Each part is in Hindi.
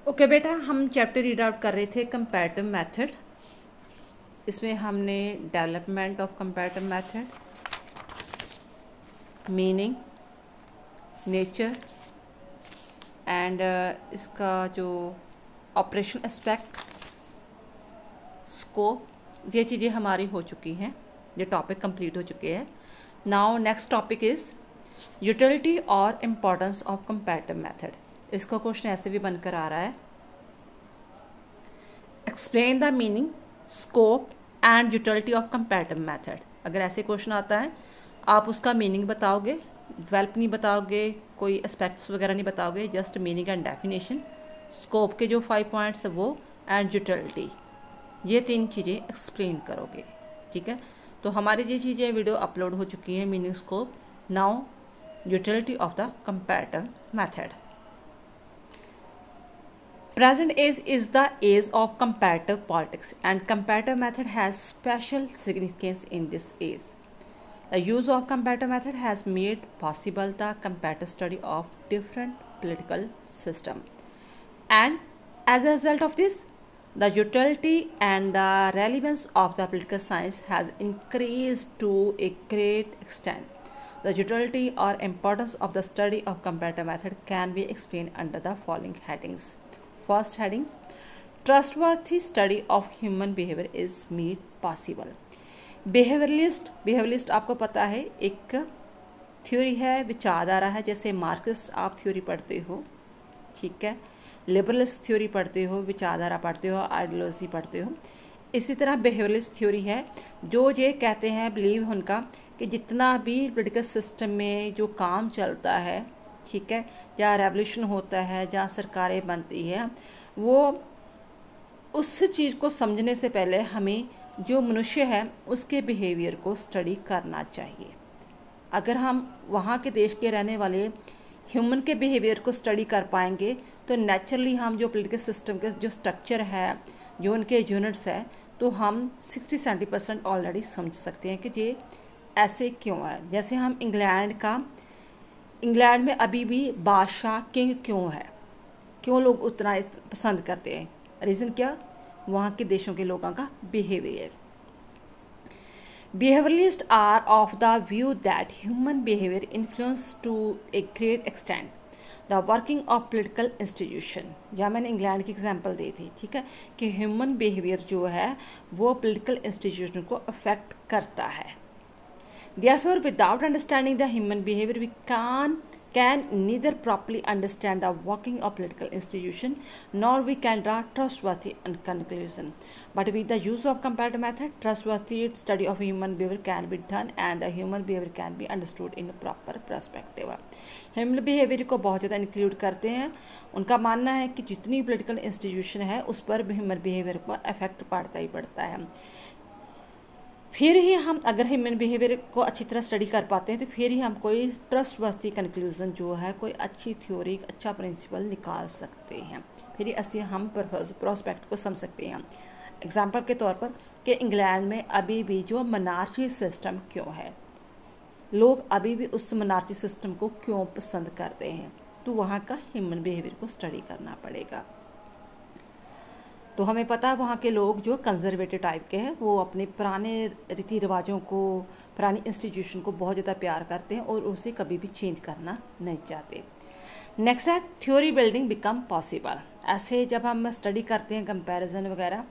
ओके बेटा, हम चैप्टर रीड आउट कर रहे थे कंपैरेटिव मेथड। इसमें हमने development of comparative method, meaning, nature and इसका जो ऑपरेशन एस्पेक्ट, स्कोप, ये चीज़ें हमारी हो चुकी हैं। ये टॉपिक कंप्लीट हो चुके हैं। Now next topic is utility और इम्पोर्टेंस ऑफ कंपैरेटिव मेथड। इसका क्वेश्चन ऐसे भी बनकर आ रहा है, explain the meaning, scope and utility of comparative method. अगर ऐसे क्वेश्चन आता है, आप उसका मीनिंग बताओगे, डेवलप नहीं बताओगे, कोई एस्पेक्ट्स वगैरह नहीं बताओगे, just meaning and definition, scope के जो 5 पॉइंट्स है वो, एंड यूटिलिटी, ये 3 चीज़ें एक्सप्लेन करोगे। ठीक है, तो हमारी ये चीज़ें वीडियो अपलोड हो चुकी हैं, meaning, scope. Now utility of the comparative method. Present age is the age of comparative politics, and comparative method has special significance in this age. The use of comparative method has made possible the comparative study of different political system, and as a result of this, the utility and the relevance of the political science has increased to a great extent. The utility or importance of the study of comparative method can be explained under the following headings. First headings, trustworthy study of human behavior is made possible. Behaviouralist आपको पता है एक थ्योरी है, विचारधारा है। जैसे मार्क्सिस्ट आप थ्योरी पढ़ते हो, ठीक है, लिबरलिस्ट थ्योरी पढ़ते हो, विचारधारा पढ़ते हो, आइडियोलॉजी पढ़ते हो। इसी तरह बिहेवियरलिस्ट थ्योरी है जो ये कहते हैं, बिलीव उनका, कि जितना भी पॉलिटिकल सिस्टम में जो काम चलता है, ठीक है, जहाँ रेवोल्यूशन होता है, जहाँ सरकारें बनती है, वो उस चीज़ को समझने से पहले हमें जो मनुष्य है उसके बिहेवियर को स्टडी करना चाहिए। अगर हम वहाँ के देश के रहने वाले ह्यूमन के बिहेवियर को स्टडी कर पाएंगे तो नेचुरली हम जो पॉलिटिकल सिस्टम के जो स्ट्रक्चर है, जो उनके यूनिट्स है, तो हम 60-70% ऑलरेडी समझ सकते हैं कि ये ऐसे क्यों है। जैसे हम इंग्लैंड में अभी भी बादशाह, किंग क्यों है, क्यों लोग उतना पसंद करते हैं, रीज़न क्या? वहाँ के देशों के लोगों का behaviour. Behaviouralists are of the view that human behaviour influence to a great extent the working of political institution. जहाँ मैंने इंग्लैंड की एग्जांपल दी थी, ठीक है, कि ह्यूमन बिहेवियर जो है वो पॉलिटिकल इंस्टीट्यूशन को अफेक्ट करता है। Therefore, without understanding the human behavior, we can neither properly understand the working of political institution, nor we can draw trustworthy conclusion. But with the use of comparative method, trustworthy study of human behavior can be done, and the human behavior can be understood in a proper perspective. Human behavior को बहुत ज़्यादा इंक्लूड करते हैं। उनका मानना है कि जितनी political institution है उस पर human behavior पर इफेक्ट पड़ता ही पड़ता है। फिर ही हम अगर ह्यूमन बिहेवियर को अच्छी तरह स्टडी कर पाते हैं तो फिर ही हम कोई ट्रस्टवर्थी कंक्लूजन जो है, कोई अच्छी थ्योरी, अच्छा प्रिंसिपल निकाल सकते हैं। फिर ही ऐसे हम प्रोस्पेक्ट को समझ सकते हैं। एग्जांपल के तौर पर कि इंग्लैंड में अभी भी जो मोनार्ची सिस्टम क्यों है, लोग अभी भी उस मोनार्ची सिस्टम को क्यों पसंद करते हैं, तो वहाँ का ह्यूमन बिहेवियर को स्टडी करना पड़ेगा। तो हमें पता है वहाँ के लोग जो कंजर्वेटिव टाइप के हैं, वो अपने पुराने रीति रिवाजों को, पुरानी इंस्टीट्यूशन को बहुत ज़्यादा प्यार करते हैं और उसे कभी भी चेंज करना नहीं चाहते। नेक्स्ट है थ्योरी बिल्डिंग बिकम पॉसिबल। ऐसे जब हम स्टडी करते हैं कंपैरिजन वगैरह,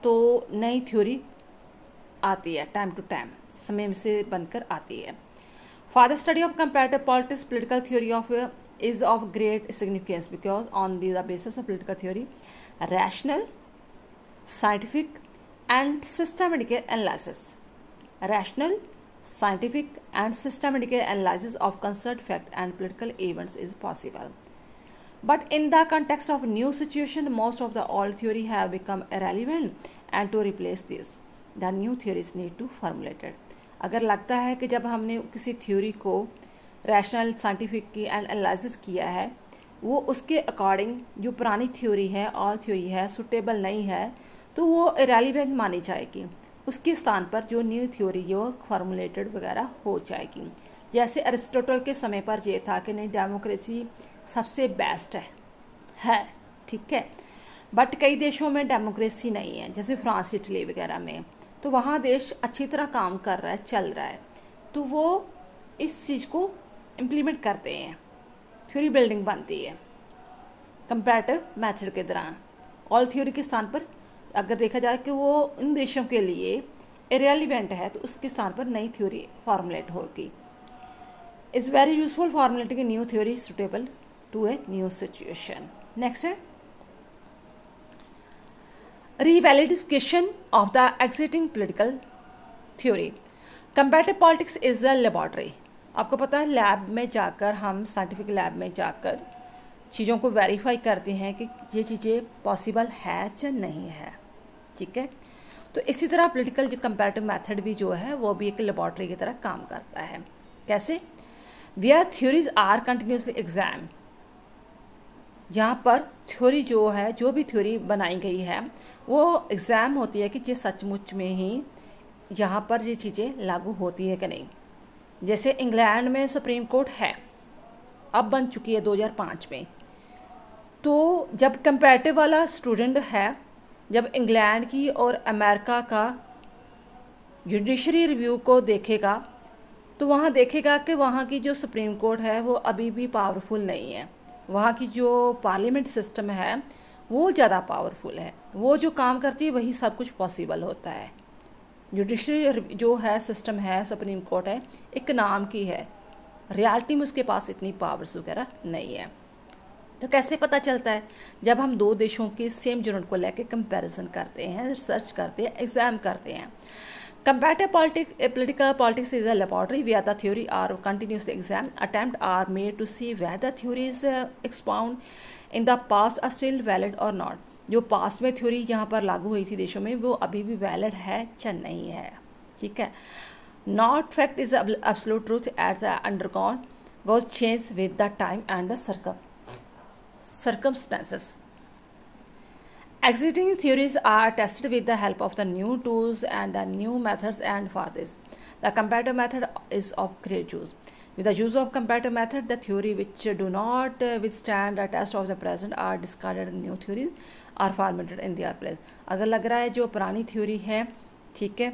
तो नई थ्योरी आती है, टाइम टू टाइम समय से बनकर आती है। For the study of comparative politics, political theory of is of great significance because on the basis of political theory rational, scientific and systematic analysis. Rational, scientific and systematic analysis of concerned fact and political events is possible. But in the context of new situation, most of the old theory have become irrelevant, and to replace this, the new theories need to formulated. अगर लगता है कि जब हमने किसी थ्योरी को रैशनल, साइंटिफिक की एंड एनालिसिस किया है, वो उसके अकॉर्डिंग जो पुरानी थ्योरी है, ऑल थ्योरी है, सुटेबल नहीं है, तो वो इरेलीवेंट मानी जाएगी। उसके स्थान पर जो न्यू थ्योरी जो फॉर्मुलेटेड वगैरह हो जाएगी। जैसे अरिस्टोटल के समय पर ये था कि नहीं, डेमोक्रेसी सबसे बेस्ट है, ठीक है। बट कई देशों में डेमोक्रेसी नहीं है, जैसे फ्रांस, इटली वगैरह में, तो वहाँ देश अच्छी तरह काम कर रहा है, चल रहा है, तो वो इस चीज़ को इम्प्लीमेंट करते हैं, थ्योरी बिल्डिंग बनती है कंपैरेटिव मेथड के दौरान। ऑल थ्योरी के स्थान पर अगर देखा जाए कि वो इन देशों के लिए इरेलीवेंट है, तो उसके स्थान पर नई थ्योरी फॉर्मुलेट होगी। Is very useful formulating a new theory suitable to a new situation. Next है revalidification of the existing political theory. Comparative politics is a laboratory. आपको पता है लैब में जाकर, हम साइंटिफिक लैब में जाकर चीज़ों को वेरीफाई करते हैं कि ये चीज़ें पॉसिबल है या नहीं है, ठीक है। तो इसी तरह पॉलिटिकल जो कंपैरेटिव मेथड भी जो है वो भी एक लेबोरेटरी की तरह काम करता है। कैसे? Where theories are continuously exam, जहाँ पर थ्योरी जो है, जो भी थ्योरी बनाई गई है वो एग्जाम होती है कि ये सचमुच में ही यहाँ पर ये चीज़ें लागू होती है कि नहीं। जैसे इंग्लैंड में सुप्रीम कोर्ट है, अब बन चुकी है 2005 में। तो जब कंपैरेटिव वाला स्टूडेंट है, जब इंग्लैंड की और अमेरिका का जुडिशरी रिव्यू को देखेगा, तो वहाँ देखेगा कि वहाँ की जो सुप्रीम कोर्ट है वो अभी भी पावरफुल नहीं है। वहाँ की जो पार्लियामेंट सिस्टम है वो ज़्यादा पावरफुल है, वो जो काम करती है वही सब कुछ पॉसिबल होता है। जुडिशरी जो है सिस्टम है, सुप्रीम कोर्ट है, एक नाम की है, रियलिटी में उसके पास इतनी पावर्स वगैरह नहीं है। तो कैसे पता चलता है? जब हम दो देशों के सेम यूनिट को लेकर कंपैरिजन करते हैं, रिसर्च करते हैं, एग्जाम करते हैं। Comparative political politics is a laboratory where the theory are continuously examined. Attempts are made to see whether theories expound in the past are still valid or not. जो पास्ट में थ्योरी जहाँ पर लागू हुई थी देशों में, वो अभी भी वैलिड है या नहीं है, ठीक है। Not fact is absolute truth as the undergone goes change with the time and the circumstances. Existing theories are tested with the help of the new tools and the new methods, and for this, the comparative method is of great use. With the use of comparative method, the theory which do not withstand the test of the present are discarded and new theories are formulated in their place. अगर लग रहा है जो पुरानी थ्योरी है, ठीक है,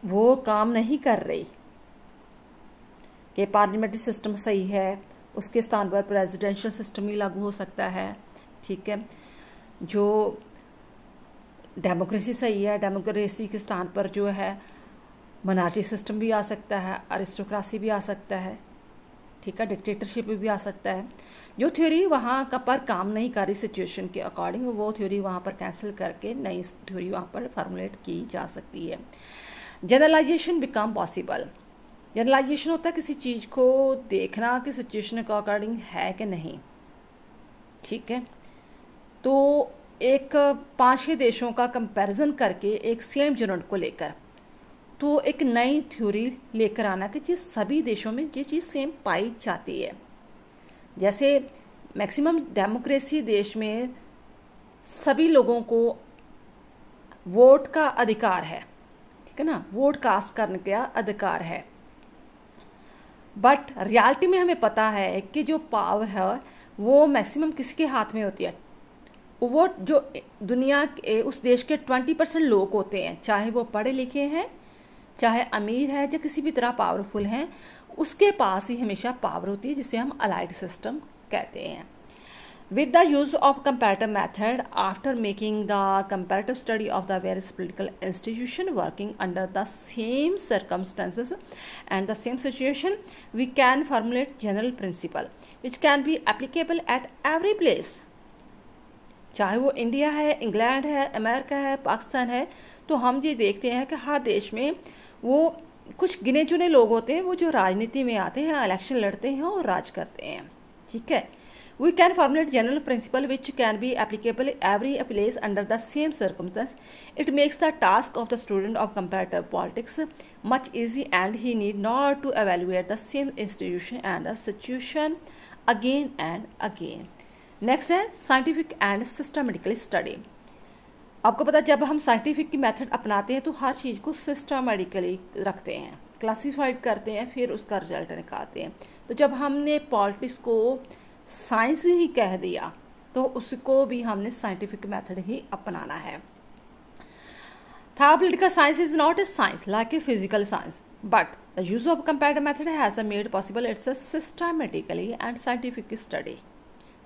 वो काम नहीं कर रही, कि पार्लियामेंट्री सिस्टम सही है, उसके स्थान पर प्रेसिडेंशियल सिस्टम ही लागू हो सकता है, ठीक है। जो डेमोक्रेसी सही है, डेमोक्रेसी के स्थान पर जो है मोनार्ची सिस्टम भी आ सकता है, अरिस्टोक्रेसी भी आ सकता है, ठीक है, डिक्टेटरशिप भी आ सकता है। जो थ्योरी वहाँ का पर काम नहीं कर रही सिचुएशन के अकॉर्डिंग, वो थ्योरी वहाँ पर कैंसिल करके नई थ्योरी वहाँ पर फॉर्मुलेट की जा सकती है। Generalisation become possible. जनरलाइजेशन होता है किसी चीज़ को देखना कि सिचुएशन के अकॉर्डिंग है कि नहीं, ठीक है। तो एक 5-6 देशों का कंपैरिजन करके एक सेम यूनिट को लेकर तो एक नई थ्योरी लेकर आना कि जिस सभी देशों में ये चीज़ सेम पाई जाती है। जैसे मैक्सिमम डेमोक्रेसी देश में सभी लोगों को वोट का अधिकार है, ठीक है ना, वोट कास्ट करने का अधिकार है। बट रियलिटी में हमें पता है कि जो पावर है वो मैक्सिमम किसके हाथ में होती है? वो जो दुनिया के उस देश के 20% लोग होते हैं, चाहे वो पढ़े लिखे हैं, चाहे अमीर है, या किसी भी तरह पावरफुल हैं, उसके पास ही हमेशा पावर होती है, जिसे हम अलाइड सिस्टम कहते हैं। With the use of comparative method, after making the comparative study of the various political institution working under the same circumstances and the same situation, we can formulate general principle which can be applicable at every place. चाहे वो इंडिया है, इंग्लैंड है, अमेरिका है, पाकिस्तान है, तो हम ये देखते हैं कि हर देश में वो कुछ गिने चुने लोग होते हैं, वो जो राजनीति में आते हैं, इलेक्शन लड़ते हैं और राज करते हैं, ठीक है। We can formulate general principle which can be applicable every place under the same circumstance. It makes the task of the student of comparative politics much easy and he need not to evaluate the same institution and the situation again and again. Next है साइंटिफिक एंड सिस्टमेटिकली स्टडी। आपको पता जब हम साइंटिफिक की मेथड अपनाते हैं तो हर चीज़ को सिस्टमेटिकली रखते हैं, क्लासिफाइड करते हैं, फिर उसका रिजल्ट निकालते हैं। तो जब हमने पॉलिटिक्स को साइंस ही कह दिया तो उसको भी हमने साइंटिफिक मेथड ही अपनाना है। Political science is not a science like a physical science, but the use of comparative method has made possible it's a systematically and scientific study.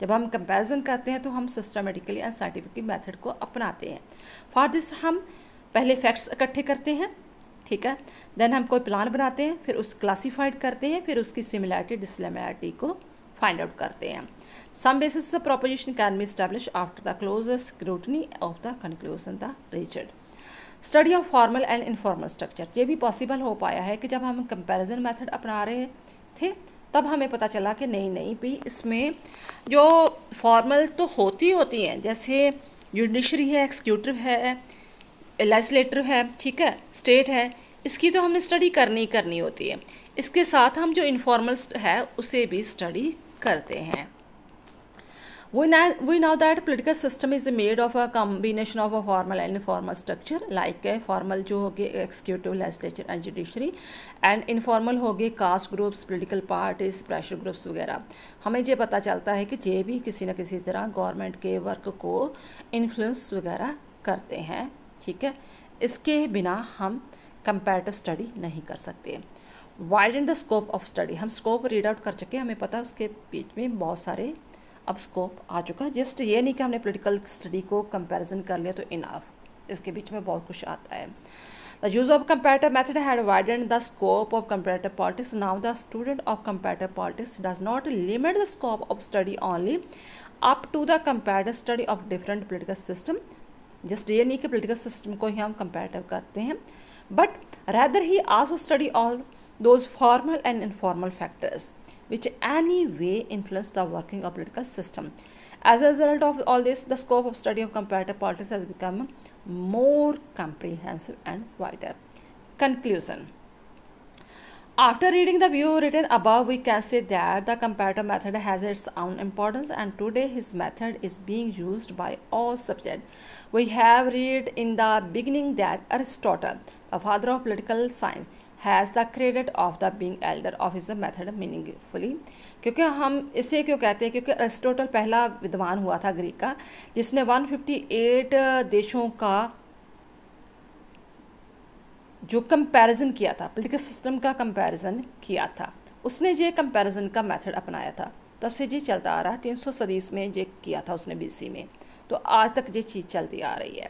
जब हम कंपैरिजन करते हैं तो हम सिस्टमेटिकली एंड साइंटिफिक मेथड को अपनाते हैं। फॉर दिस हम पहले फैक्ट्स इकट्ठे करते हैं, ठीक है, देन हम कोई प्लान बनाते हैं, फिर उस क्लासीफाइड करते हैं, फिर उसकी सिमिलैरिटी डिसिमिलैरिटी को फाइंड आउट करते हैं। Some basis of proposition can be establish after the closest scrutiny of the conclusion the reached. Study of formal and informal structure, ये भी पॉसिबल हो पाया है कि जब हम कंपैरिजन मेथड अपना रहे थे तब हमें पता चला कि नहीं भी इसमें जो फॉर्मल तो होती हैं, जैसे जुडिशरी है, एक्सिक्यूटिव है, लेजिस्लेटिव है, ठीक है, स्टेट है, इसकी तो हमने स्टडी करनी होती है। इसके साथ हम जो इनफॉर्मल है उसे भी स्टडी करते हैं। We know that political system is made of a combination of a formal and informal structure, like formal जो होगी executive, legislature and judiciary, and informal होगी caste groups, political parties, pressure groups वगैरह। हमें ये पता चलता है कि ये भी किसी न किसी तरह गवर्नमेंट के वर्क को इन्फ्लुएंस वगैरह करते हैं, ठीक है। इसके बिना हम कंपैरेटिव स्टडी नहीं कर सकते। Widen the scope of study, हम स्कोप रीड आउट कर चुके हैं, हमें पता है उसके बीच में बहुत सारे अब स्कोप आ चुका है। जस्ट ये नहीं कि हमने पॉलिटिकल स्टडी को कंपैरिजन कर लिया तो इनफ, इसके बीच में बहुत कुछ आता है। The use of comparative method had widened the scope of comparative politics. Now the student of comparative politics does not limit the scope of study only up to the comparative study of different political system. जस्ट ये नहीं कि पॉलिटिकल सिस्टम को ही हम कंपैरेटिव करते हैं, but rather he also study all those formal and informal factors which any way influence the working of political system. As a result of all this, the scope of study of comparative politics has become more comprehensive and wider. Conclusion. After reading the view written above, we can say that the comparative method has its own importance, and today his method is being used by all subjects. We have read in the beginning that Aristotle, the father of political science, has the credit of the being elder of his method meaningfully. क्योंकि हम इसे क्यों कहते हैं, क्योंकि अरिस्टोटल पहला विद्वान हुआ था ग्रीक का जिसने 158 देशों का जो कंपैरिजन किया था, पॉलिटिकल सिस्टम का कंपैरिजन किया था, उसने ये कंपैरिजन का मेथड अपनाया था। तब से ये चलता आ रहा है, 300 सदी में ये किया था उसने BC में, तो आज तक ये चीज़ चलती आ रही है।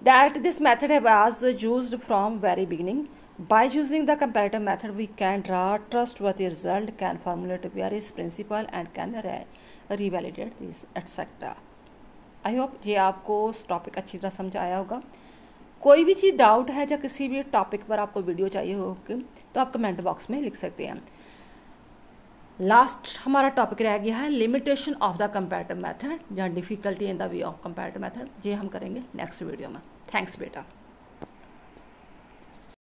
That this method was used from very beginning. By using the comparative method, we can draw trustworthy result, can formulate various principles, and can revalidate these, etc. I hope ये आपको टॉपिक अच्छी तरह समझ आया होगा। कोई भी चीज़ डाउट है या किसी भी टॉपिक पर आपको वीडियो चाहिए होगी तो आप कमेंट बॉक्स में लिख सकते हैं। लास्ट हमारा टॉपिक रह गया है limitation of the comparative method या difficulty in the way of comparative method. ये हम करेंगे नेक्स्ट वीडियो में। थैंक्स बेटा।